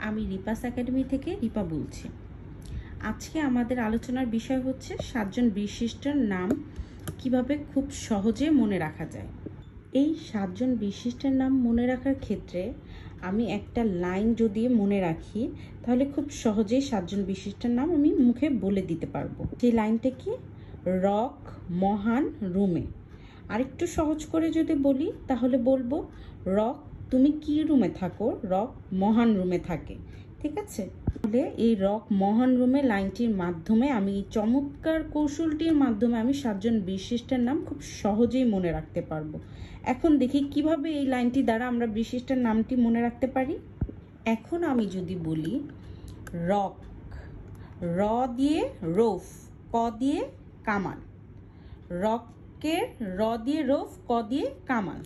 আমি রিপাস একাডেমি থেকে রিপা বলছি। আজকে আমাদের আলোচনার বিষয় হচ্ছে 7 জন বিশিষ্টর নাম কিভাবে খুব সহজে মনে রাখা যায়। এই 7 জন বিশিষ্টের নাম মনে রাখার ক্ষেত্রে আমি একটা লাইন যদি মনে রাখি তাহলে খুব সহজেই 7 জন বিশিষ্টের নাম আমি মুখে বলে দিতে পারবো। সেই লাইনটা কি? রক, মহান, রুমে। আরেকটু সহজ করে যদি বলি তাহলে বলবো, রক তুমি কি রুমে থাকো? রক মহান রুমে থাকে। ঠিক আছে? তাহলে এই রক মহান রুমে লাইনটির মাধ্যমে আমি এই চমৎকার কৌশলটির মাধ্যমে আমি 7 জন বিশিষ্টের নাম খুব সহজেই মনে রাখতে পারবো। এখন দেখি কিভাবে এই লাইনটি দ্বারা আমরা বিশিষ্টের নামটি মনে রাখতে পারি। এখন আমি যদি বলি রক, র দিয়ে রৌফ, ক দিয়ে কামাল। রকের র দিয়ে রৌফ, ক দিয়ে কামাল।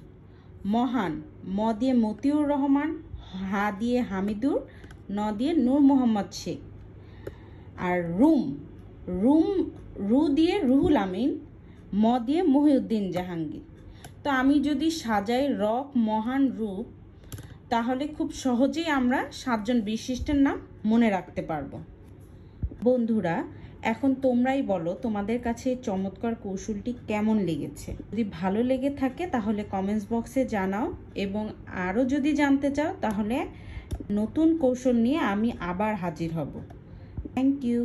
মহান, ম দিয়ে মতিউর রহমান, হা দিয়ে হামিদুর, ন দিয়ে নূর মোহাম্মদ শেখ। আর রুম, রু দিয়ে রুহুল আমিন, ম দিয়ে মহিউদ্দিন জাহাঙ্গীর। তো আমি যদি সাজাই রক, মহান, রূপ, তাহলে খুব সহজেই আমরা 7 জন বিশিষ্টের নাম মনে রাখতে পারবো। বন্ধুরা, এখন তোমরাই বলো তোমাদের কাছে এই চমৎকার কৌশলটি কেমন লেগেছে। যদি ভালো লেগে থাকে তাহলে কমেন্টস বক্সে জানাও, এবং আরও যদি জানতে চাও তাহলে নতুন কৌশল নিয়ে আমি আবার হাজির হব। Thank you.